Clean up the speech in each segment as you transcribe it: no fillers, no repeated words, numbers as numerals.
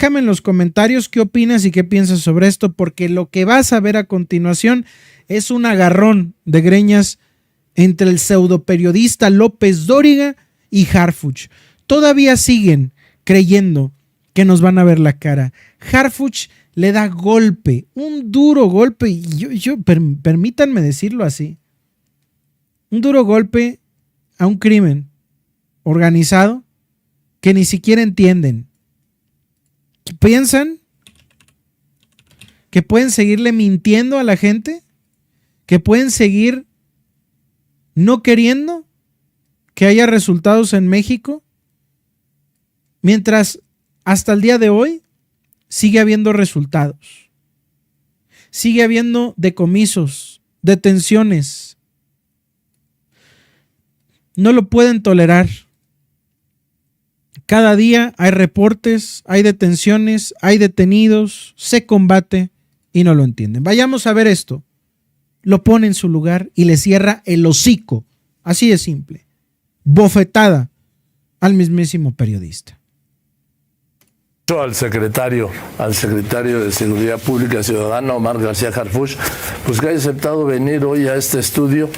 déjame en los comentarios qué opinas y qué piensas sobre esto, porque lo que vas a ver a continuación es un agarrón de greñas entre el pseudoperiodista López Dóriga y Harfuch. Todavía siguen creyendo que nos van a ver la cara. Harfuch le da golpe, un duro golpe, y permítanme decirlo así, un duro golpe a un crimen organizado que ni siquiera entienden. ¿Piensan que pueden seguirle mintiendo a la gente? ¿Que pueden seguir no queriendo que haya resultados en México? Mientras hasta el día de hoy sigue habiendo resultados. Sigue habiendo decomisos, detenciones. No lo pueden tolerar. Cada día hay reportes, hay detenciones, hay detenidos, se combate y no lo entienden. Vayamos a ver esto. Lo pone en su lugar y le cierra el hocico. Así de simple. Bofetada al mismísimo periodista. Al secretario de Seguridad Pública Ciudadana, Omar García Harfuch, pues que haya aceptado venir hoy a este estudio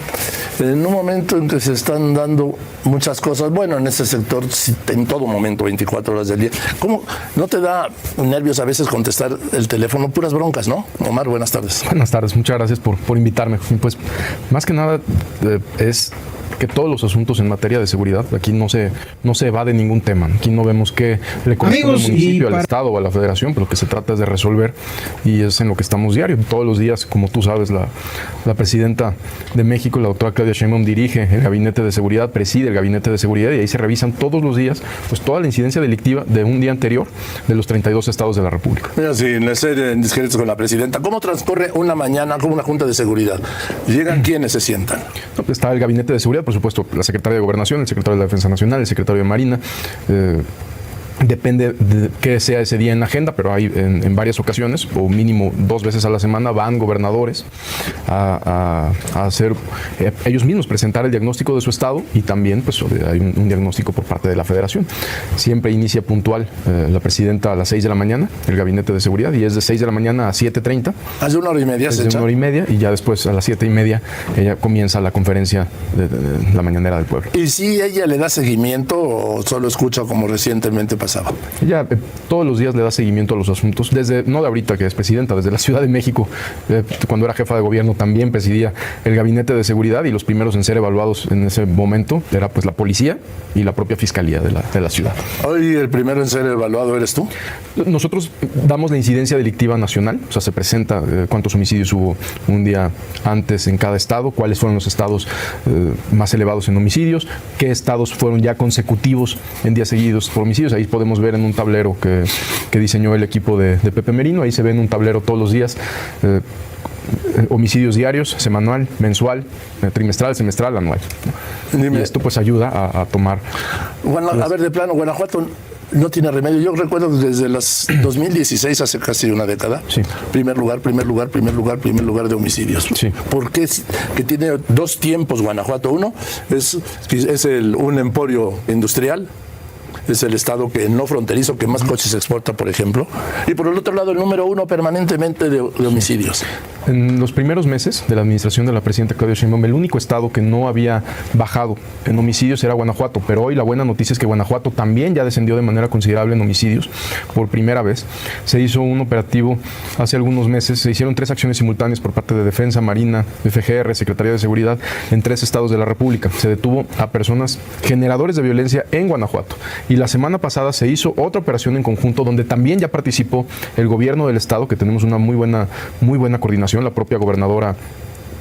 en un momento en que se están dando muchas cosas, bueno, en ese sector en todo momento, 24 horas del día. ¿Cómo no te da nervios a veces contestar el teléfono? Puras broncas, ¿no? Omar, buenas tardes. Buenas tardes, muchas gracias por invitarme. Pues más que nada es que todos los asuntos en materia de seguridad, aquí no se evade ningún tema. Aquí no vemos que le corresponde al municipio, al Estado o a la Federación, pero lo que se trata es de resolver, y es en lo que estamos diario. Todos los días, como tú sabes, la presidenta de México, la doctora Claudia Sheinbaum, dirige el Gabinete de Seguridad, preside el Gabinete de Seguridad, y ahí se revisan todos los días pues toda la incidencia delictiva de un día anterior de los 32 estados de la República. Mira, sin ser indiscretos con la presidenta, ¿cómo transcurre una mañana con una junta de seguridad? ¿Llegan quiénes se sientan? No, pues está el Gabinete de Seguridad, por supuesto, la secretaria de Gobernación, el secretario de la Defensa Nacional, el secretario de Marina. Depende de qué sea ese día en la agenda, pero hay en varias ocasiones, o mínimo 2 veces a la semana, van gobernadores a hacer ellos mismos, presentar el diagnóstico de su estado, y también pues hay un diagnóstico por parte de la Federación. Siempre inicia puntual la presidenta a las 6 de la mañana, el Gabinete de Seguridad, y es de 6 de la mañana a 7:30. ¿Hace 1 hora y media? Desde 1 hora y media, y ya después a las 7:30 ella comienza la conferencia de la mañanera del pueblo. ¿Y si ella le da seguimiento o solo escucha como recientemente pasó? Ella todos los días le da seguimiento a los asuntos, desde, no de ahorita que es presidenta, desde la Ciudad de México, cuando era jefa de gobierno también presidía el Gabinete de Seguridad, y los primeros en ser evaluados en ese momento era pues la policía y la propia fiscalía de la ciudad. ¿Hoy el primero en ser evaluado eres tú? Nosotros damos la incidencia delictiva nacional, o sea, se presenta cuántos homicidios hubo un día antes en cada estado, cuáles fueron los estados más elevados en homicidios, qué estados fueron ya consecutivos en días seguidos por homicidios. Ahí podemos ver en un tablero que diseñó el equipo de Pepe Merino. Ahí se ve en un tablero todos los días homicidios diarios, semanal, mensual, trimestral, semestral, anual. Y esto pues ayuda a tomar... Bueno, a ver, de plano, Guanajuato no tiene remedio. Yo recuerdo desde las 2016, hace casi una década, sí. primer lugar de homicidios. Sí. ¿Por qué que tiene 2 tiempos Guanajuato? Uno es un emporio industrial. Es el estado que no fronterizo que más coches exporta, por ejemplo. Y por el otro lado, el número 1 permanentemente de homicidios. En los primeros meses de la administración de la presidenta Claudia Sheinbaum, el único estado que no había bajado en homicidios era Guanajuato. Pero hoy la buena noticia es que Guanajuato también ya descendió de manera considerable en homicidios por primera vez. Se hizo un operativo hace algunos meses. Se hicieron 3 acciones simultáneas por parte de Defensa, Marina, FGR, Secretaría de Seguridad en 3 estados de la República. Se detuvo a personas generadores de violencia en Guanajuato. Y la semana pasada se hizo otra operación en conjunto donde también ya participó el gobierno del estado, que tenemos una muy buena coordinación. La propia gobernadora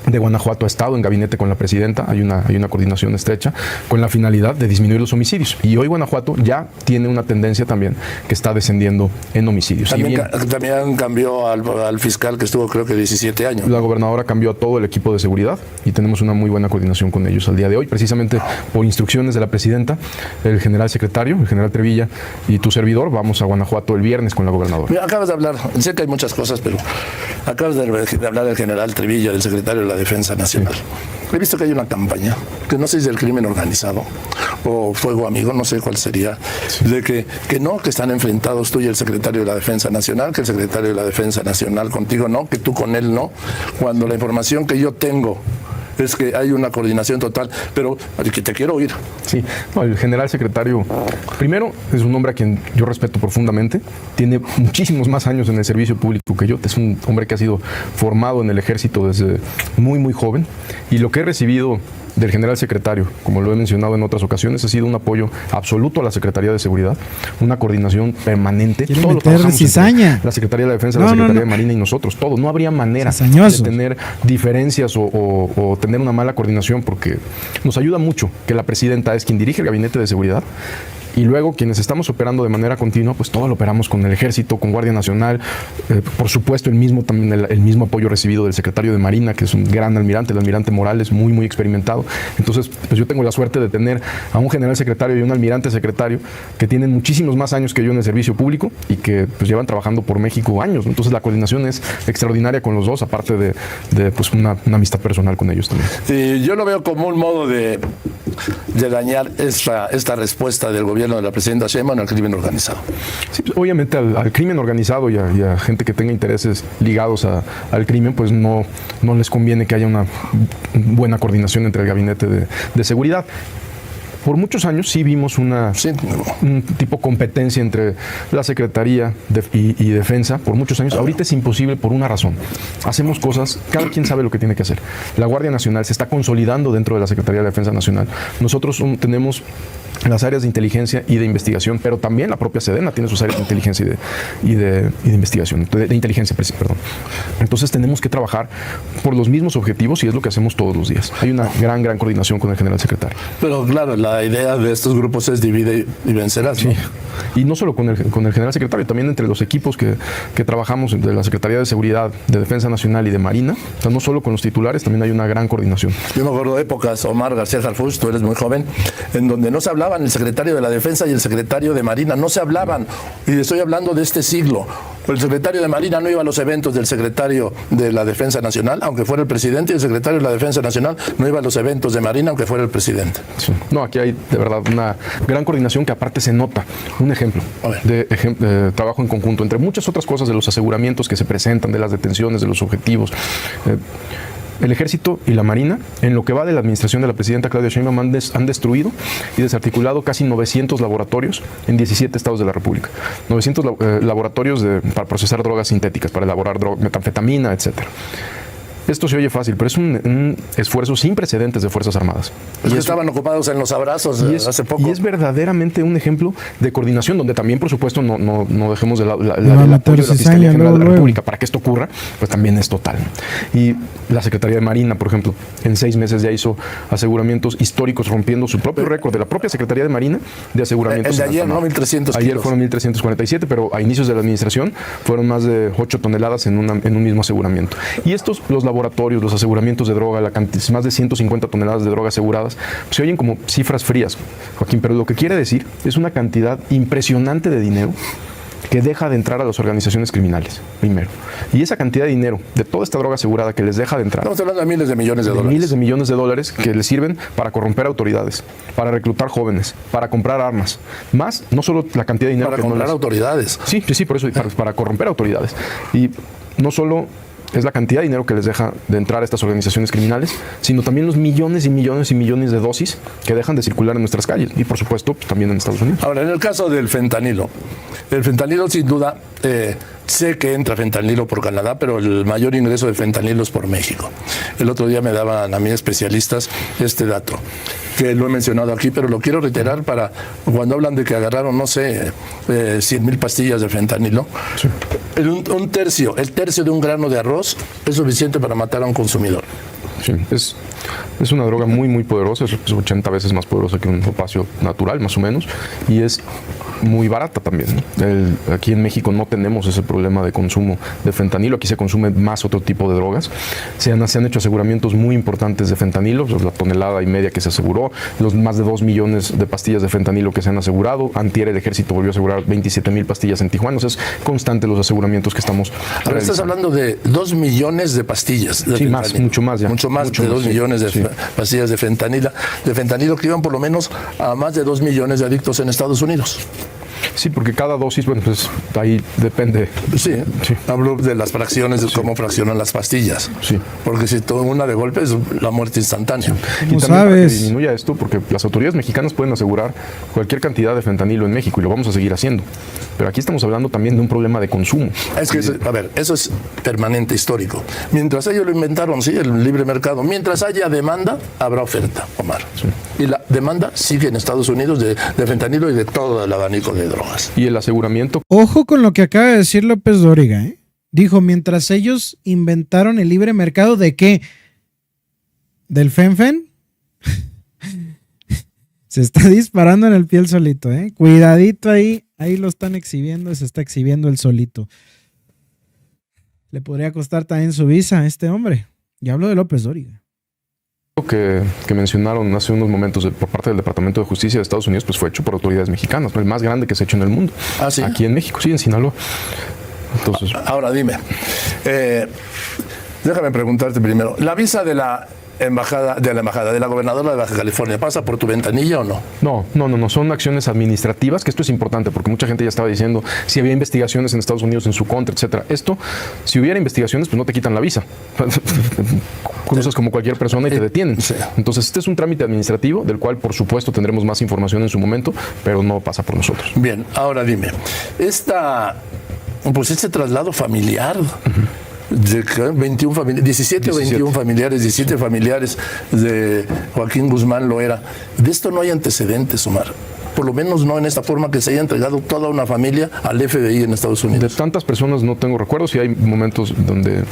de Guanajuato ha estado en gabinete con la presidenta, hay una coordinación estrecha con la finalidad de disminuir los homicidios. Y hoy Guanajuato ya tiene una tendencia también que está descendiendo en homicidios. También cambió al fiscal que estuvo creo que 17 años. La gobernadora cambió a todo el equipo de seguridad y tenemos una muy buena coordinación con ellos al día de hoy, precisamente por instrucciones de la presidenta, el general secretario, el general Trevilla y tu servidor. Vamos a Guanajuato el viernes con la gobernadora. Mira, acabas de hablar, sé que hay muchas cosas, pero Acabas de hablar del general Trevilla, del secretario de la Defensa Nacional. He visto que hay una campaña, que no sé si es del crimen organizado o fuego amigo, no sé cuál sería, de que no, que están enfrentados tú y el secretario de la Defensa Nacional, que el secretario de la Defensa Nacional contigo no, que tú con él no, cuando la información que yo tengo es que hay una coordinación total, pero que te quiero oír. Sí, no, el general secretario, primero, es un hombre a quien yo respeto profundamente, tiene muchísimos más años en el servicio público que yo, es un hombre que ha sido formado en el ejército desde muy, muy joven, y lo que he recibido del general secretario, como lo he mencionado en otras ocasiones, ha sido un apoyo absoluto a la Secretaría de Seguridad, una coordinación permanente. Todo lo trabajamos entre la Secretaría de la Defensa, la Secretaría de Marina y nosotros, todo. No habría manera de tener diferencias o tener una mala coordinación, porque nos ayuda mucho que la presidenta es quien dirige el Gabinete de Seguridad. Y luego quienes estamos operando de manera continua, pues todo lo operamos con el Ejército, con Guardia Nacional, por supuesto el mismo apoyo recibido del secretario de Marina, que es un gran almirante, el almirante Morales, muy, muy experimentado. Entonces, pues yo tengo la suerte de tener a un general secretario y un almirante secretario que tienen muchísimos más años que yo en el servicio público y que pues llevan trabajando por México años. Entonces la coordinación es extraordinaria con los dos, aparte de pues una amistad personal con ellos también. Sí, yo lo veo como un modo de dañar esta respuesta del gobierno de la presidenta Sheinbaum al crimen organizado. Sí, pues, obviamente al crimen organizado y a gente que tenga intereses ligados al crimen, pues no les conviene que haya una buena coordinación entre el gabinete de seguridad. Por muchos años sí vimos un tipo competencia entre la Secretaría y Defensa, por muchos años. Ahorita es imposible por una razón. Hacemos cosas, cada quien sabe lo que tiene que hacer. La Guardia Nacional se está consolidando dentro de la Secretaría de Defensa Nacional. Nosotros tenemos las áreas de inteligencia y de investigación, pero también la propia Sedena tiene sus áreas de inteligencia y de investigación, de inteligencia, perdón. Entonces tenemos que trabajar por los mismos objetivos y es lo que hacemos todos los días. Hay una gran coordinación con el general secretario. Pero claro, la idea de estos grupos es divide y vencerás, ¿no? Sí. Y no solo con el general secretario, también entre los equipos que trabajamos de la Secretaría de Seguridad, de Defensa Nacional y de Marina. O sea, no solo con los titulares, también hay una gran coordinación. Yo me acuerdo de épocas, Omar García Harfuch, tú eres muy joven, en donde no se hablaban el secretario de la Defensa y el secretario de Marina, no se hablaban. Y estoy hablando de este siglo. El secretario de Marina no iba a los eventos del secretario de la Defensa Nacional, aunque fuera el presidente, y el secretario de la Defensa Nacional no iba a los eventos de Marina, aunque fuera el presidente. Sí. No, aquí hay de verdad una gran coordinación que aparte se nota. Un ejemplo de trabajo en conjunto, entre muchas otras cosas, de los aseguramientos que se presentan, de las detenciones, de los objetivos. El Ejército y la Marina, en lo que va de la administración de la presidenta Claudia Sheinbaum, han destruido y desarticulado casi 900 laboratorios en 17 estados de la República. 900 laboratorios para procesar drogas sintéticas, para elaborar metanfetamina, etcétera. Esto se oye fácil, pero es un esfuerzo sin precedentes de Fuerzas Armadas. Es que estaban ocupados en los abrazos hace poco. Y es verdaderamente un ejemplo de coordinación, donde también, por supuesto, no dejemos el apoyo de la Fiscalía General de la República para que esto ocurra, pues también es total. Y la Secretaría de Marina, por ejemplo, en 6 meses ya hizo aseguramientos históricos, rompiendo su propio récord de la propia Secretaría de Marina de aseguramientos. El de ayer, ¿no? 1.300 Ayer fueron 1.347, pero a inicios de la administración fueron más de 8 toneladas en un mismo aseguramiento. Y estos, los laboratorios, los aseguramientos de droga, más de 150 toneladas de droga aseguradas, pues se oyen como cifras frías, Joaquín, pero lo que quiere decir es una cantidad impresionante de dinero que deja de entrar a las organizaciones criminales, primero. Y esa cantidad de dinero, de toda esta droga asegurada que les deja de entrar... Estamos hablando de miles de millones de dólares. Miles de millones de dólares que les sirven para corromper autoridades, para reclutar jóvenes, para comprar armas. Más, no solo la cantidad de dinero... Para comprar autoridades. Sí, por eso, para corromper autoridades. Y no solo es la cantidad de dinero que les deja de entrar a estas organizaciones criminales, sino también los millones y millones y millones de dosis que dejan de circular en nuestras calles y, por supuesto, pues, también en Estados Unidos. Ahora, en el caso del fentanilo, sin duda, sé que entra fentanilo por Canadá, pero el mayor ingreso de fentanilo es por México. El otro día me daban a mí especialistas este dato, que lo he mencionado aquí, pero lo quiero reiterar para cuando hablan de que agarraron, no sé, 100,000 pastillas de fentanilo. Sí. El tercio de un grano de arroz es suficiente para matar a un consumidor. Sí, es una droga muy, muy poderosa, es 80 veces más poderosa que un opiáceo natural, más o menos, y es muy barata también, ¿no? Aquí en México no tenemos ese problema de consumo de fentanilo, aquí se consume más otro tipo de drogas. Se han hecho aseguramientos muy importantes de fentanilo, pues la tonelada y media que se aseguró, los más de 2 millones de pastillas de fentanilo que se han asegurado. Antier el ejército volvió a asegurar 27,000 pastillas en Tijuana. O sea, es constante los aseguramientos que estamos Ahora estás hablando de 2 millones de pastillas de fentanilo. Más, mucho más ya. Mucho más de 2 millones de pastillas de fentanilo que iban por lo menos a más de 2 millones de adictos en Estados Unidos. Sí, porque cada dosis, bueno, pues ahí depende. Sí, hablo de las fracciones, de cómo fraccionan las pastillas. Sí. Porque si todo una de golpe es la muerte instantánea. Y también para que disminuya esto, porque las autoridades mexicanas pueden asegurar cualquier cantidad de fentanilo en México y lo vamos a seguir haciendo. Pero aquí estamos hablando también de un problema de consumo. Es que, a ver, eso es permanente, histórico. Mientras ellos lo inventaron, sí, el libre mercado. Mientras haya demanda, habrá oferta, Omar. Sí. Y la demanda sigue en Estados Unidos de fentanilo y de todo el abanico de drogas. Y el aseguramiento. Ojo con lo que acaba de decir López Dóriga, ¿eh? Dijo, mientras ellos inventaron el libre mercado, ¿de qué? ¿Del fenfen? Se está disparando en el pie el solito, ¿eh? Cuidadito ahí. Ahí lo están exhibiendo, se está exhibiendo el solito. Le podría costar también su visa a este hombre. Y hablo de López Dóriga. Que mencionaron hace unos momentos por parte del Departamento de Justicia de Estados Unidos, pues fue hecho por autoridades mexicanas, el más grande que se ha hecho en el mundo. ¿Ah, sí? Aquí en México, sí, en Sinaloa. Entonces, ahora dime, déjame preguntarte primero, ¿la visa de la embajada, de la gobernadora de Baja California, pasa por tu ventanilla o no? No, son acciones administrativas, que esto es importante porque mucha gente ya estaba diciendo si había investigaciones en Estados Unidos en su contra, etcétera. Esto, si hubiera investigaciones, pues no te quitan la visa. Cruzas como cualquier persona y te detienen. Sí. Entonces, este es un trámite administrativo del cual, por supuesto, tendremos más información en su momento, pero no pasa por nosotros. Bien, ahora dime, este traslado familiar, de 21 familiares, 17 o 21 familiares, 17 familiares de Joaquín Guzmán Loera. De esto no hay antecedentes, Omar. Por lo menos no en esta forma que se haya entregado toda una familia al FBI en Estados Unidos. De tantas personas no tengo recuerdos, y hay momentos donde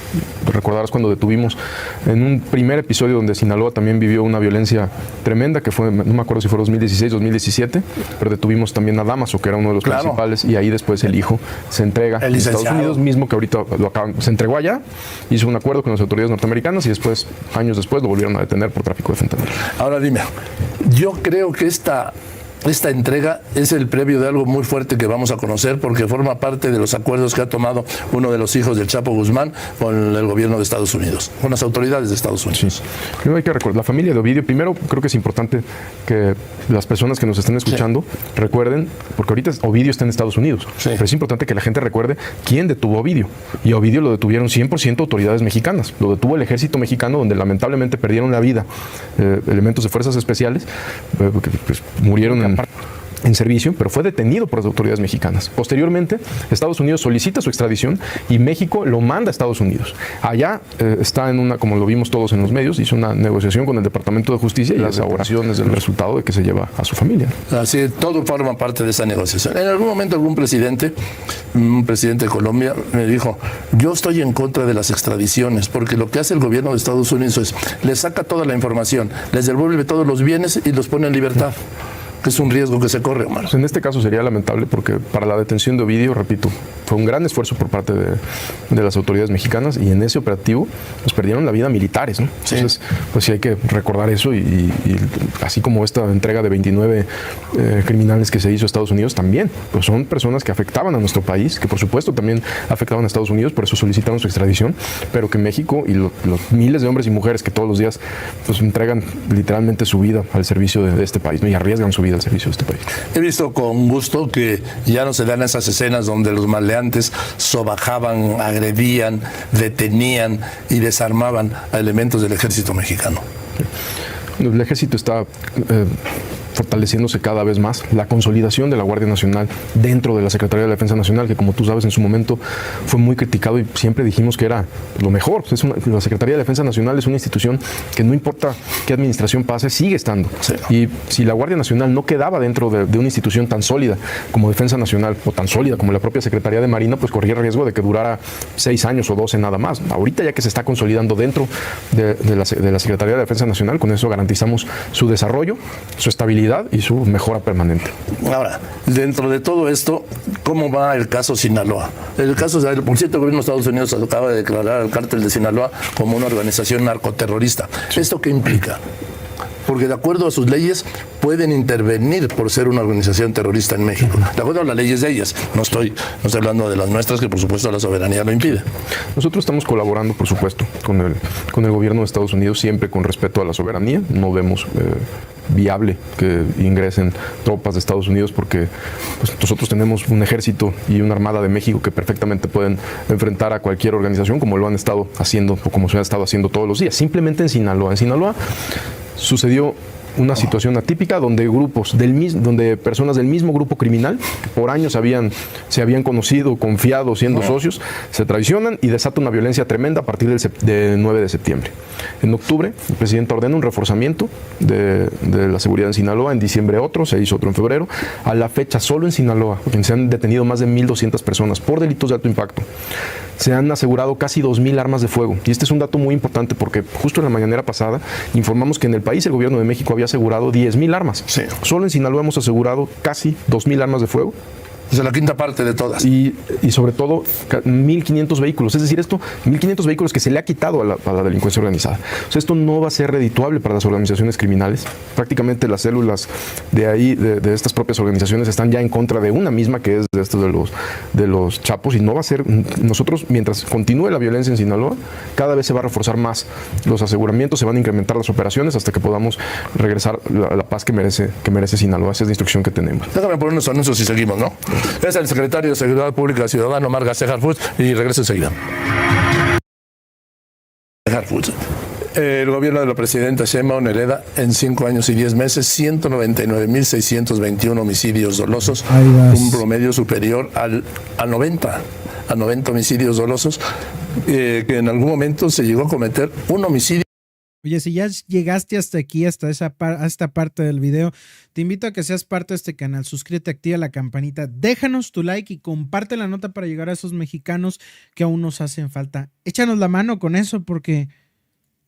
recordarás cuando detuvimos en un primer episodio donde Sinaloa también vivió una violencia tremenda, que fue, no me acuerdo si fue 2016, 2017, pero detuvimos también a Damaso, que era uno de los principales, y ahí después el hijo se entrega en Estados Unidos, mismo que ahorita se entregó allá, hizo un acuerdo con las autoridades norteamericanas y después, años después, lo volvieron a detener por tráfico de fentanilo. Ahora dime, yo creo que esta entrega es el previo de algo muy fuerte que vamos a conocer, porque forma parte de los acuerdos que ha tomado uno de los hijos del Chapo Guzmán con el gobierno de Estados Unidos, con las autoridades de Estados Unidos. Sí. Primero hay que recordar, la familia de Ovidio, primero creo que es importante que las personas que nos estén escuchando recuerden, porque ahorita Ovidio está en Estados Unidos, pero es importante que la gente recuerde quién detuvo a Ovidio. Y a Ovidio lo detuvieron 100% autoridades mexicanas, lo detuvo el ejército mexicano, donde lamentablemente perdieron la vida elementos de fuerzas especiales, que pues, murieron en servicio, pero fue detenido por las autoridades mexicanas. Posteriormente, Estados Unidos solicita su extradición y México lo manda a Estados Unidos. Allá está en una, como lo vimos todos en los medios, hizo una negociación con el Departamento de Justicia y las elaboraciones del resultado de que se lleva a su familia. Así, todo forma parte de esa negociación. En algún momento un presidente de Colombia me dijo, yo estoy en contra de las extradiciones, porque lo que hace el gobierno de Estados Unidos es, les saca toda la información, les devuelve todos los bienes y los pone en libertad. Es un riesgo que se corre, Omar. Pues en este caso sería lamentable porque para la detención de Ovidio, repito, fue un gran esfuerzo por parte de las autoridades mexicanas, y en ese operativo pues perdieron la vida militares, ¿no? Sí. Entonces, pues sí hay que recordar eso, y así como esta entrega de 29 criminales que se hizo a Estados Unidos también, pues son personas que afectaban a nuestro país, que por supuesto también afectaban a Estados Unidos, por eso solicitaron su extradición, pero que México y los miles de hombres y mujeres que todos los días pues entregan literalmente su vida al servicio de este país, ¿no? Y arriesgan su vida al servicio de este país. He visto con gusto que ya no se dan esas escenas donde los maleantes sobajaban, agredían, detenían y desarmaban a elementos del ejército mexicano. El ejército está fortaleciéndose cada vez más. La consolidación de la Guardia Nacional dentro de la Secretaría de la Defensa Nacional, que como tú sabes en su momento fue muy criticado y siempre dijimos que era lo mejor. La Secretaría de Defensa Nacional es una institución que no importa qué administración pase, sigue estando. Sí. Y si la Guardia Nacional no quedaba dentro de una institución tan sólida como Defensa Nacional, o tan sólida como la propia Secretaría de Marina, pues corría el riesgo de que durara 6 años o 12 nada más. Ahorita, ya que se está consolidando dentro de la Secretaría de Defensa Nacional, con eso garantizamos su desarrollo, su estabilidad estabilidad y su mejora permanente. Ahora, dentro de todo esto, ¿cómo va el caso Sinaloa? El caso, por cierto, el gobierno de Estados Unidos acaba de declarar al cártel de Sinaloa como una organización narcoterrorista. ¿Esto qué implica? Porque de acuerdo a sus leyes pueden intervenir por ser una organización terrorista en México. De acuerdo a las leyes de ellas. No estoy hablando de las nuestras, que por supuesto la soberanía lo impide. Nosotros estamos colaborando, por supuesto, con el gobierno de Estados Unidos, siempre con respeto a la soberanía. No vemos viable que ingresen tropas de Estados Unidos porque pues, nosotros tenemos un ejército y una armada de México que perfectamente pueden enfrentar a cualquier organización, como lo han estado haciendo o como se ha estado haciendo todos los días. Simplemente en Sinaloa. En Sinaloa sucedió una situación atípica donde donde personas del mismo grupo criminal que por años se habían conocido, confiado, siendo socios, se traicionan y desata una violencia tremenda a partir del 9 de septiembre. En octubre, el presidente ordena un reforzamiento de la seguridad en Sinaloa, en diciembre otro, se hizo otro en febrero. A la fecha, solo en Sinaloa, se han detenido más de 1,200 personas por delitos de alto impacto. Se han asegurado casi 2,000 armas de fuego. Y este es un dato muy importante porque justo en la mañanera pasada informamos que en el país el gobierno de México había asegurado 10,000 armas. Sí. Solo en Sinaloa hemos asegurado casi 2,000 armas de fuego. Es la quinta parte de todas. Y sobre todo 1,500 vehículos. Es decir, 1,500 vehículos que se le ha quitado a la delincuencia organizada. O sea, esto no va a ser redituable para las organizaciones criminales. Prácticamente las células de estas propias organizaciones están ya en contra de una misma, que es de estos de los chapos, y no va a ser. Nosotros, mientras continúe la violencia en Sinaloa, cada vez se va a reforzar más los aseguramientos, se van a incrementar las operaciones hasta que podamos regresar la paz que merece Sinaloa. Esa es la instrucción que tenemos. Déjame poner unos anuncios y seguimos, ¿no? Es el secretario de Seguridad Pública Ciudadano, Omar García Harfuch, y regreso enseguida. Harfuch. El gobierno de la presidenta Sheinbaum hereda en 5 años y 10 meses 199,621 homicidios dolosos, un promedio superior a 90 homicidios dolosos, que en algún momento se llegó a cometer un homicidio. Oye, si ya llegaste hasta aquí, hasta esta parte del video, te invito a que seas parte de este canal. Suscríbete, activa la campanita, déjanos tu like y comparte la nota para llegar a esos mexicanos que aún nos hacen falta. Échanos la mano con eso porque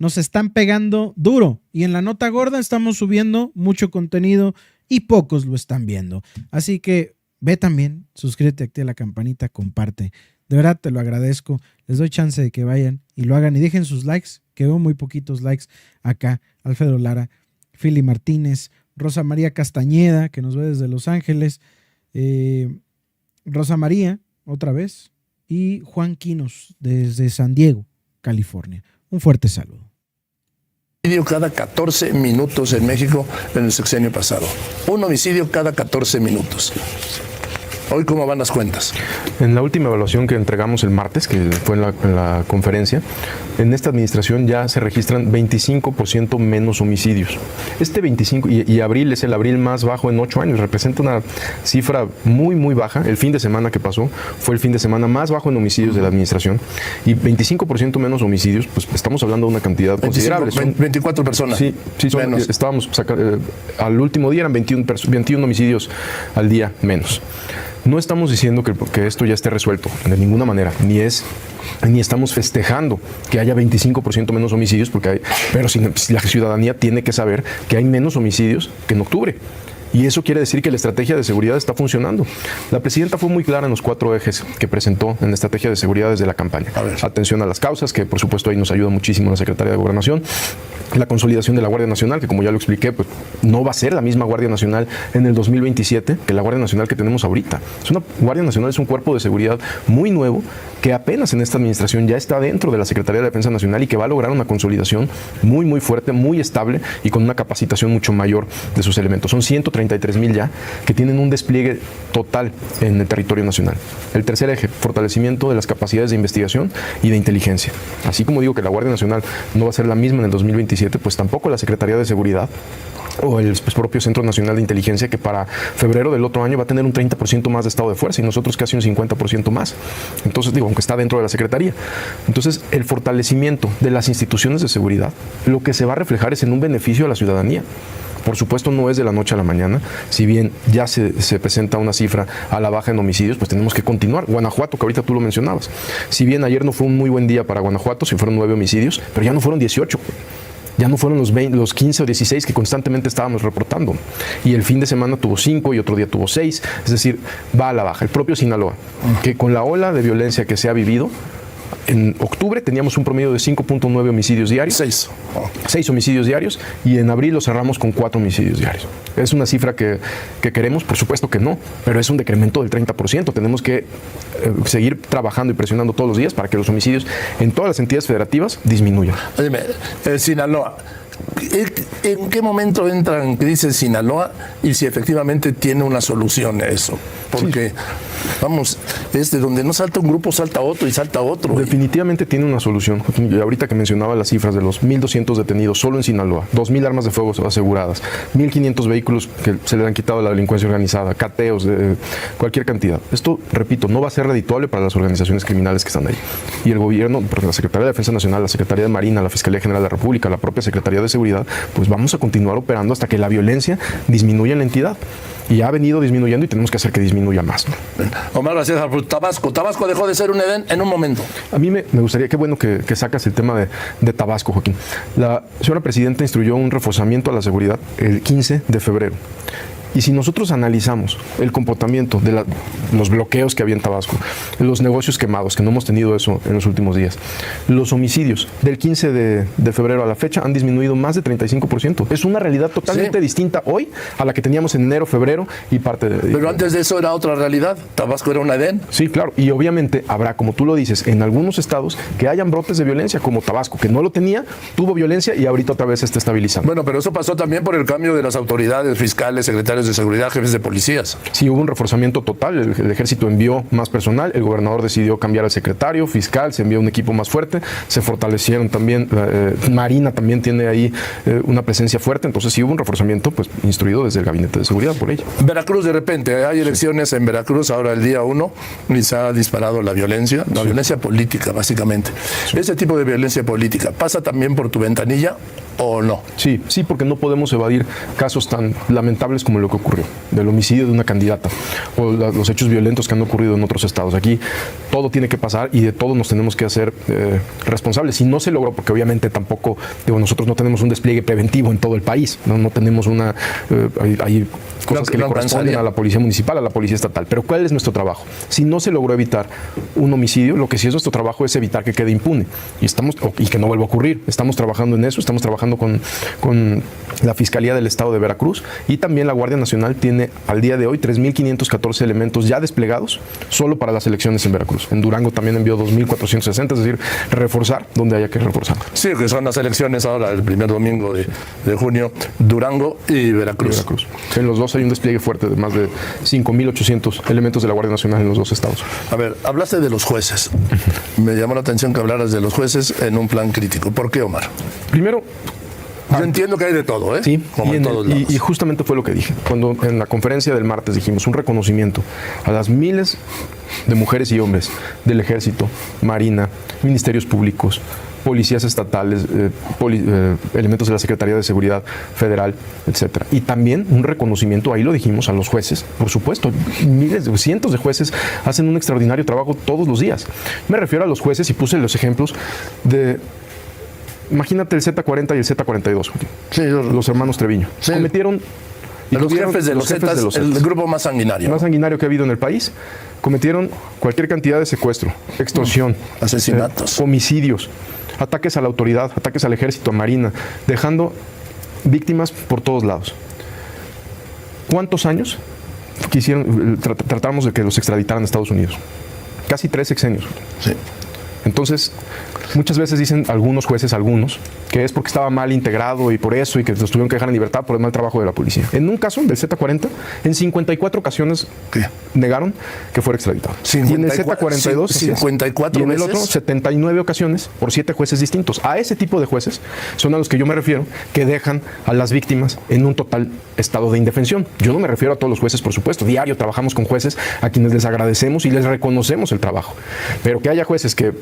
nos están pegando duro. Y en la nota gorda estamos subiendo mucho contenido y pocos lo están viendo. Así que ve también, suscríbete, activa la campanita, comparte. De verdad te lo agradezco. Les doy chance de que vayan y lo hagan y dejen sus likes, que veo muy poquitos likes acá. Alfredo Lara, Fili Martínez, Rosa María Castañeda, que nos ve desde Los Ángeles, Rosa María, otra vez, y Juan Quinos, desde San Diego, California. Un fuerte saludo. Cada 14 minutos en México en el sexenio pasado. Un homicidio cada 14 minutos. Hoy, ¿cómo van las cuentas? En la última evaluación que entregamos el martes, que fue en la conferencia, en esta administración ya se registran 25% menos homicidios. Este 25, y abril es el abril más bajo en 8 años, representa una cifra muy, muy baja. El fin de semana que pasó fue el fin de semana más bajo en homicidios de la administración, y 25% menos homicidios, pues estamos hablando de una cantidad considerable. 24 personas. Sí, menos. Estábamos al último día eran 21 homicidios al día menos. No estamos diciendo que esto ya esté resuelto de ninguna manera, ni estamos festejando que haya 25% menos homicidios, pero la ciudadanía tiene que saber que hay menos homicidios que en octubre. Y eso quiere decir que la estrategia de seguridad está funcionando. La presidenta fue muy clara en los 4 ejes que presentó en la estrategia de seguridad desde la campaña. Atención a las causas, que por supuesto ahí nos ayuda muchísimo la Secretaría de Gobernación. La consolidación de la Guardia Nacional, que como ya lo expliqué, pues no va a ser la misma Guardia Nacional en el 2027 que la Guardia Nacional que tenemos ahorita. Guardia Nacional es un cuerpo de seguridad muy nuevo que apenas en esta administración ya está dentro de la Secretaría de Defensa Nacional y que va a lograr una consolidación muy, muy fuerte, muy estable y con una capacitación mucho mayor de sus elementos. Son 133,000 ya que tienen un despliegue total en el territorio nacional. El tercer eje, fortalecimiento de las capacidades de investigación y de inteligencia. Así como digo que la Guardia Nacional no va a ser la misma en el 2027, pues tampoco la Secretaría de Seguridad o el propio Centro Nacional de Inteligencia, que para febrero del otro año va a tener un 30% más de estado de fuerza y nosotros casi un 50% más. Entonces, aunque está dentro de la Secretaría. Entonces, el fortalecimiento de las instituciones de seguridad, lo que se va a reflejar es en un beneficio a la ciudadanía. Por supuesto, no es de la noche a la mañana. Si bien ya se presenta una cifra a la baja en homicidios, pues tenemos que continuar. Guanajuato, que ahorita tú lo mencionabas. Si bien ayer no fue un muy buen día para Guanajuato, si fueron 9 homicidios, pero ya no fueron 18. Ya no fueron los 15 o 16 que constantemente estábamos reportando. Y el fin de semana tuvo 5 y otro día tuvo 6. Es decir, va a la baja. El propio Sinaloa, que con la ola de violencia que se ha vivido, en octubre teníamos un promedio de 5.9 homicidios diarios. 6 homicidios diarios, y en abril lo cerramos con 4 homicidios diarios. ¿Es una cifra que queremos? Por supuesto que no, pero es un decremento del 30%. Tenemos que seguir trabajando y presionando todos los días para que los homicidios en todas las entidades federativas disminuyan. Dime, Sinaloa, ¿en qué momento entra en crisis Sinaloa y si efectivamente tiene una solución a eso? Porque, vamos, es de donde no salta un grupo, salta otro y salta otro. Definitivamente tiene una solución. Y ahorita que mencionaba las cifras de los 1.200 detenidos solo en Sinaloa, 2.000 armas de fuego aseguradas, 1.500 vehículos que se le han quitado a la delincuencia organizada, cateos de cualquier cantidad. Esto, repito, no va a ser redituable para las organizaciones criminales que están ahí. Y el gobierno, porque la Secretaría de Defensa Nacional, la Secretaría de Marina, la Fiscalía General de la República, la propia Secretaría de Seguridad, pues vamos a continuar operando hasta que la violencia disminuya en la entidad. Y ha venido disminuyendo y tenemos que hacer que disminuya más, ¿no? Omar García Harfuch, Tabasco dejó de ser un Edén en un momento. A mí me gustaría, qué bueno que sacas el tema de Tabasco, Joaquín. La señora presidenta instruyó un reforzamiento a la seguridad el 15 de febrero. Y si nosotros analizamos el comportamiento de los bloqueos que había en Tabasco, los negocios quemados, que no hemos tenido eso en los últimos días, los homicidios del 15 de febrero a la fecha han disminuido más de 35%. Es una realidad totalmente distinta hoy a la que teníamos en enero, febrero y parte de... Pero antes de eso era otra realidad. Tabasco era un Edén. Sí, claro. Y obviamente habrá, como tú lo dices, en algunos estados que hayan brotes de violencia, como Tabasco, que no lo tenía, tuvo violencia y ahorita otra vez se está estabilizando. Bueno, pero eso pasó también por el cambio de las autoridades fiscales, secretarios de seguridad, jefes de policías. Sí, hubo un reforzamiento total. El ejército envió más personal, el gobernador decidió cambiar al secretario fiscal, se envió un equipo más fuerte, se fortalecieron también, Marina también tiene ahí una presencia fuerte, entonces sí hubo un reforzamiento pues instruido desde el gabinete de seguridad por ello. Veracruz, de repente, hay elecciones en Veracruz ahora el día 1 y se ha disparado la violencia política básicamente. Ese tipo de violencia política, ¿pasa también por tu ventanilla o no? Sí, porque no podemos evadir casos tan lamentables como lo que ocurrió, del homicidio de una candidata o los hechos violentos que han ocurrido en otros estados. Aquí todo tiene que pasar y de todo nos tenemos que hacer responsables. Si no se logró, porque obviamente tampoco, nosotros no tenemos un despliegue preventivo en todo el país, no tenemos una... hay cosas que le corresponden a la policía municipal, a la policía estatal. Pero ¿cuál es nuestro trabajo? Si no se logró evitar un homicidio, lo que sí es nuestro trabajo es evitar que quede impune y que no vuelva a ocurrir. Estamos trabajando en eso, estamos trabajando con la Fiscalía del Estado de Veracruz, y también la Guardia Nacional tiene al día de hoy 3.514 elementos ya desplegados solo para las elecciones en Veracruz. En Durango también envió 2.460, es decir, reforzar donde haya que reforzar. Sí, que son las elecciones ahora el primer domingo de junio, Durango y Veracruz. En los dos hay un despliegue fuerte de más de 5.800 elementos de la Guardia Nacional en los dos estados. A ver, hablaste de los jueces. Me llamó la atención que hablaras de los jueces en un plan crítico. ¿Por qué, Omar? Primero, yo entiendo que hay de todo, ¿eh? Sí, como en todos lados. Y justamente fue lo que dije. Cuando en la conferencia del martes dijimos un reconocimiento a las miles de mujeres y hombres del Ejército, Marina, Ministerios Públicos, policías estatales, elementos de la Secretaría de Seguridad Federal, etcétera. Y también un reconocimiento, ahí lo dijimos, a los jueces. Por supuesto, cientos de jueces hacen un extraordinario trabajo todos los días. Me refiero a los jueces y puse los ejemplos de... Imagínate el Z40 y el Z42, sí, los hermanos Treviño. Sí. Cometieron... Los jefes de los Zetas, el grupo más sanguinario. Más sanguinario que ha habido en el país. Cometieron cualquier cantidad de secuestro, extorsión, asesinatos, homicidios, ataques a la autoridad, ataques al ejército, a Marina, dejando víctimas por todos lados. ¿Cuántos años tratamos de que los extraditaran a Estados Unidos? Casi 3 sexenios. Sí. Entonces, muchas veces dicen algunos jueces, que es porque estaba mal integrado y por eso, y que los tuvieron que dejar en libertad por el mal trabajo de la policía. En un caso del Z40, en 54 ocasiones negaron que fuera extraditado. Y en el Z42, 54 y en el veces. otro, 79 ocasiones por 7 jueces distintos. A ese tipo de jueces son a los que yo me refiero, que dejan a las víctimas en un total estado de indefensión. Yo no me refiero a todos los jueces, por supuesto. Diario trabajamos con jueces a quienes les agradecemos y les reconocemos el trabajo. Pero que haya jueces que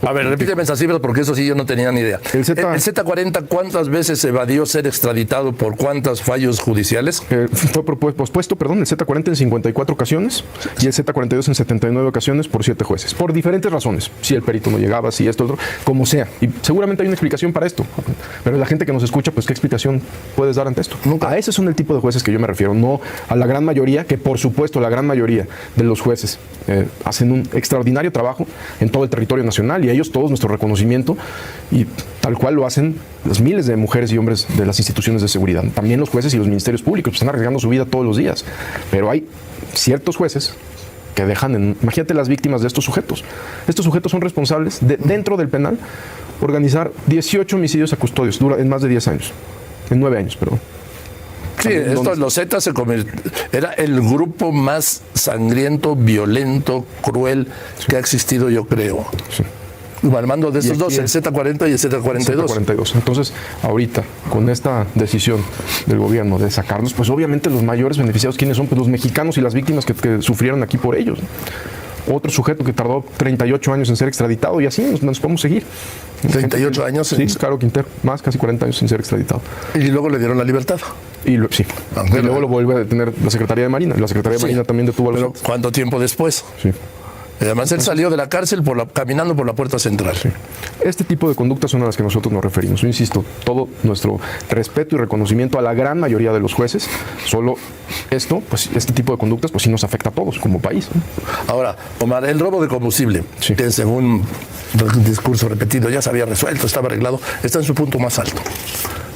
A ver, repíteme esas cifras porque eso sí yo no tenía ni idea. El Z40, ¿cuántas veces evadió ser extraditado por cuántos fallos judiciales? Fue pospuesto, el Z40 en 54 ocasiones y el Z42 en 79 ocasiones por 7 jueces. Por diferentes razones. Si el perito no llegaba, si esto, otro, como sea. Y seguramente hay una explicación para esto. Pero la gente que nos escucha, pues, ¿qué explicación puedes dar ante esto? Nunca. A ese son el tipo de jueces que yo me refiero, no a la gran mayoría, que por supuesto la gran mayoría de los jueces hacen un extraordinario trabajo en todo el territorio nacional y a ellos todos nuestro reconocimiento y tal cual lo hacen las miles de mujeres y hombres de las instituciones de seguridad. También los jueces y los ministerios públicos pues, están arriesgando su vida todos los días. Pero hay ciertos jueces que dejan, imagínate las víctimas de estos sujetos. Estos sujetos son responsables de, dentro del penal, organizar 18 homicidios a custodios, en más de 10 años, en 9 años, perdón. Sí, los Zetas era el grupo más sangriento, violento, cruel que ha existido, yo creo. Sí. Al mando de estos dos, el Z40 y el Z42. Entonces, ahorita, con esta decisión del gobierno de sacarlos, pues obviamente los mayores beneficiados, ¿quiénes son? Pues los mexicanos y las víctimas que sufrieron aquí por ellos. Otro sujeto que tardó 38 años en ser extraditado y así nos podemos seguir. 38 años. Sí, Caro Quintero, más casi 40 años sin ser extraditado. Y luego le dieron la libertad. Sí. Y luego lo vuelve a detener la Secretaría de Marina. La Secretaría de Marina también detuvo a los... Pero ¿cuánto tiempo después? Sí. Además, él salió de la cárcel caminando por la puerta central. Sí. Este tipo de conductas son a las que nosotros nos referimos. Yo insisto, todo nuestro respeto y reconocimiento a la gran mayoría de los jueces. Solo este tipo de conductas, pues sí nos afecta a todos como país. Ahora, Omar, el robo de combustible, que según el discurso repetido ya se había resuelto, estaba arreglado, está en su punto más alto.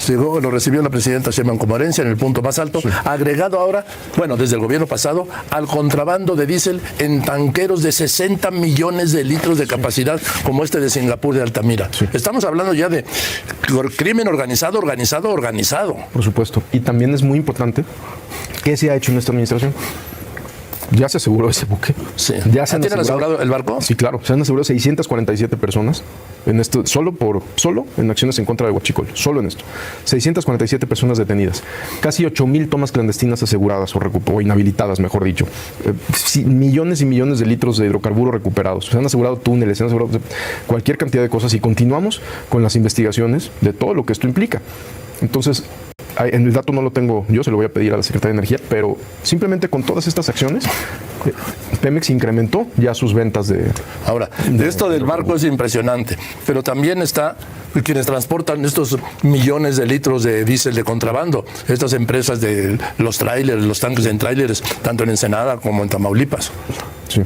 Llegó, lo recibió la presidenta Sheinbaum como herencia en el punto más alto, agregado ahora, desde el gobierno pasado, al contrabando de diésel en tanqueros de 60 millones de litros de capacidad, como este de Singapur de Altamira. Sí. Estamos hablando ya de crimen organizado. Por supuesto. Y también es muy importante qué se ha hecho en esta administración. Ya se aseguró ese buque. Sí. ¿Ya se ¿Tienen asegurado el barco? Sí, claro. Se han asegurado 647 personas en esto, solo en acciones en contra de Huachicol. Solo en esto. 647 personas detenidas. Casi 8,000 tomas clandestinas aseguradas o inhabilitadas, mejor dicho. Millones y millones de litros de hidrocarburos recuperados. Se han asegurado túneles, se han asegurado cualquier cantidad de cosas y continuamos con las investigaciones de todo lo que esto implica. Entonces, en el dato no lo tengo yo, se lo voy a pedir a la Secretaría de Energía, pero simplemente con todas estas acciones, Pemex incrementó ya sus ventas de... Ahora, esto del barco es impresionante, pero también está quienes transportan estos millones de litros de diésel de contrabando, estas empresas de los trailers, los tanques en trailers, tanto en Ensenada como en Tamaulipas. Sí.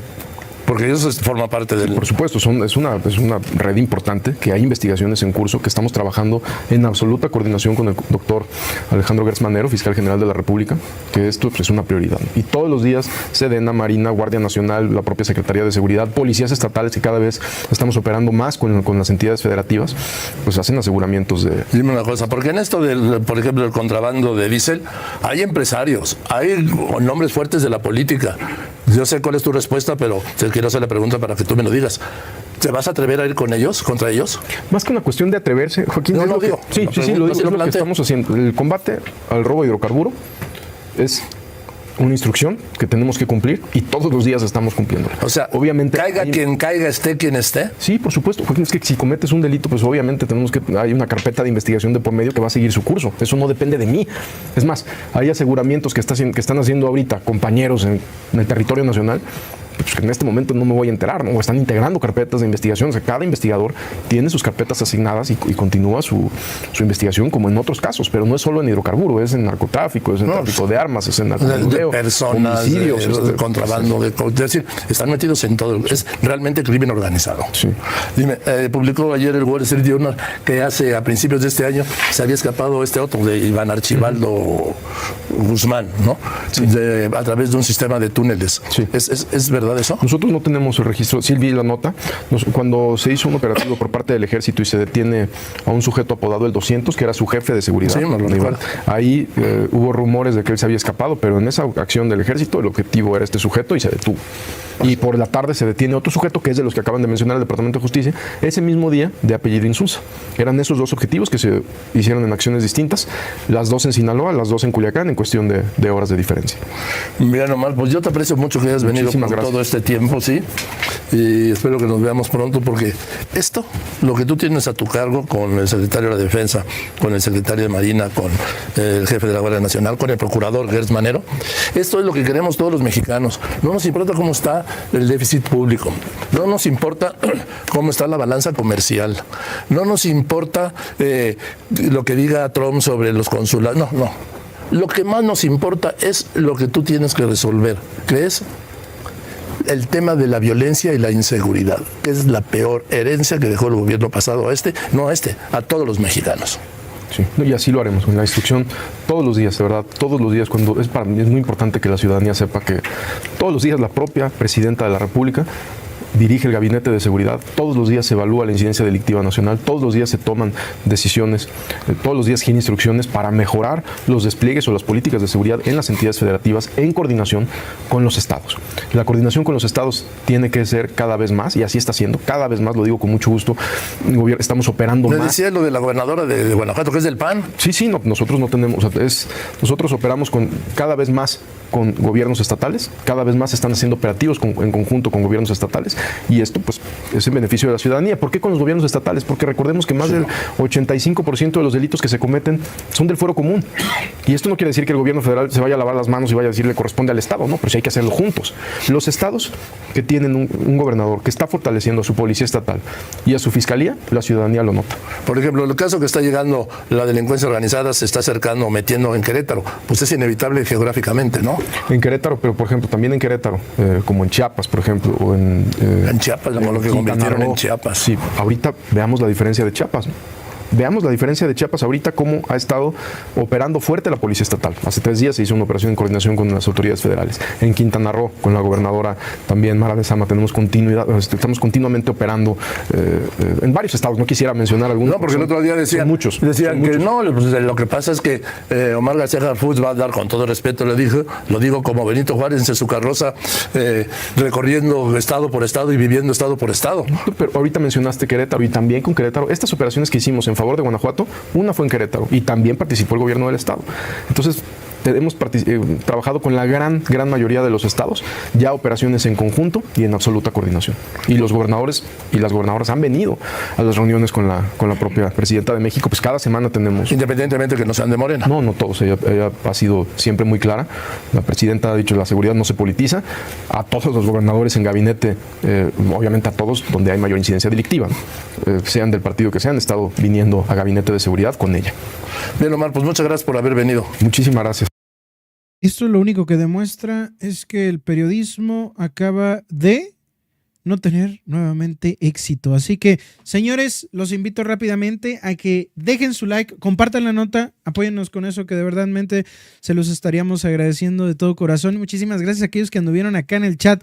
Porque eso forma parte del... Por supuesto, es una red importante, que hay investigaciones en curso, que estamos trabajando en absoluta coordinación con el doctor Alejandro Gertz Manero, fiscal general de la República, que esto es una prioridad. Y todos los días, Sedena, Marina, Guardia Nacional, la propia Secretaría de Seguridad, policías estatales, que cada vez estamos operando más con las entidades federativas, pues hacen aseguramientos de... Dime una cosa, porque en esto por ejemplo, del contrabando de diésel, hay empresarios, hay nombres fuertes de la política. Yo sé cuál es tu respuesta, pero te quiero hacer la pregunta para que tú me lo digas. ¿Te vas a atrever a ir con ellos, contra ellos? Más que una cuestión de atreverse, Joaquín. No lo digo. Sí, lo que estamos haciendo. El combate al robo de hidrocarburo es una instrucción que tenemos que cumplir y todos los días estamos cumpliendo. O sea, obviamente quien caiga, esté quien esté. Sí, por supuesto. Joaquín, es que si cometes un delito, pues obviamente hay una carpeta de investigación de por medio que va a seguir su curso. Eso no depende de mí. Es más, hay aseguramientos que están haciendo ahorita compañeros en el territorio nacional, pues en este momento no me voy a enterar, ¿no? Están integrando carpetas de investigación. O sea, cada investigador tiene sus carpetas asignadas y continúa su investigación como en otros casos, pero no es solo en hidrocarburo, es en narcotráfico, es en tráfico de armas, es en narcomenudeo, de personas, homicidios, de contrabando, es decir, están metidos en todo. Es realmente crimen organizado. Sí. Dime, publicó ayer el Wall Street Journal que a principios de este año se había escapado este otro de Iván Archibaldo Guzmán, ¿no? Sí. A través de un sistema de túneles. Sí. ¿Es verdad eso? Nosotros no tenemos el registro. Sí vi la nota. Cuando se hizo un operativo por parte del Ejército y se detiene a un sujeto apodado el 200, que era su jefe de seguridad. Sí, me lo recuerdo. Ahí hubo rumores de que él se había escapado, pero en esa acción del Ejército el objetivo era este sujeto y se detuvo. Y por la tarde se detiene otro sujeto que es de los que acaban de mencionar el Departamento de Justicia, ese mismo día, de apellido Insunza. Eran esos dos objetivos que se hicieron en acciones distintas, las dos en Sinaloa, las dos en Culiacán, en cuestión de horas de diferencia. Mira nomás, pues yo te aprecio mucho que hayas venido por todo este tiempo, ¿sí? Y espero que nos veamos pronto, porque esto, lo que tú tienes a tu cargo con el secretario de la Defensa, con el secretario de Marina, con el jefe de la Guardia Nacional, con el procurador Gertz Manero, esto es lo que queremos todos los mexicanos. No nos importa cómo está el déficit público, no nos importa cómo está la balanza comercial, no nos importa lo que diga Trump sobre los consulados, no. Lo que más nos importa es lo que tú tienes que resolver, que es el tema de la violencia y la inseguridad, que es la peor herencia que dejó el gobierno pasado a todos los mexicanos. Sí, y así lo haremos, en la instrucción todos los días, de verdad, todos los días. Para mí es muy importante que la ciudadanía sepa que todos los días la propia presidenta de la República dirige el Gabinete de Seguridad, todos los días se evalúa la incidencia delictiva nacional, todos los días se toman decisiones, todos los días gira instrucciones para mejorar los despliegues o las políticas de seguridad en las entidades federativas en coordinación con los estados. La coordinación con los estados tiene que ser cada vez más, y así está siendo, cada vez más, lo digo con mucho gusto. Estamos operando más. ¿Me decía lo de la gobernadora de Guanajuato, que es del PAN? Sí, no, nosotros no tenemos, nosotros operamos cada vez más con gobiernos estatales, cada vez más están haciendo operativos en conjunto con gobiernos estatales, y esto pues es en beneficio de la ciudadanía. ¿Por qué con los gobiernos estatales? Porque recordemos que más del 85% de los delitos que se cometen son del fuero común, y esto no quiere decir que el gobierno federal se vaya a lavar las manos y vaya a decir le corresponde al estado, no, pero sí hay que hacerlo juntos. Los estados que tienen un gobernador que está fortaleciendo a su policía estatal y a su fiscalía, la ciudadanía lo nota. Por ejemplo, el caso que está llegando la delincuencia organizada, se está acercando o metiendo en Querétaro, pues es inevitable geográficamente, ¿no? En Querétaro, pero por ejemplo, también en Querétaro, como en Chiapas, por ejemplo, o en Chiapas, como lo que convirtieron en Chiapas. Sí, ahorita veamos la diferencia de Chiapas, ¿no? Veamos la diferencia de Chiapas ahorita, cómo ha estado operando fuerte la Policía Estatal. Hace 3 días se hizo una operación en coordinación con las autoridades federales. En Quintana Roo, con la gobernadora también, Mara Lezama, tenemos continuidad, estamos continuamente operando en varios estados. No quisiera mencionar algunos. No, porque el otro día decían que no, pues lo que pasa es que Omar García Harfuch va a dar, con todo respeto lo digo como Benito Juárez en su carroza, recorriendo estado por estado y viviendo estado por estado. Pero ahorita mencionaste Querétaro, y también con Querétaro, estas operaciones que hicimos en favor de Guanajuato, una fue en Querétaro, y también participó el gobierno del estado. Entonces, hemos trabajado con la gran mayoría de los estados, ya operaciones en conjunto y en absoluta coordinación. Y los gobernadores y las gobernadoras han venido a las reuniones con la propia presidenta de México, pues cada semana tenemos. Independientemente que no sean de Morena. No todos, ella ha sido siempre muy clara. La presidenta ha dicho la seguridad no se politiza. A todos los gobernadores en gabinete, obviamente a todos donde hay mayor incidencia delictiva, sean del partido que sean, han estado viniendo a gabinete de seguridad con ella. Bien, Omar, pues muchas gracias por haber venido. Muchísimas gracias. Esto lo único que demuestra es que el periodismo acaba de no tener nuevamente éxito. Así que, señores, los invito rápidamente a que dejen su like, compartan la nota, apóyennos con eso, que de verdadmente se los estaríamos agradeciendo de todo corazón. Muchísimas gracias a aquellos que anduvieron acá en el chat.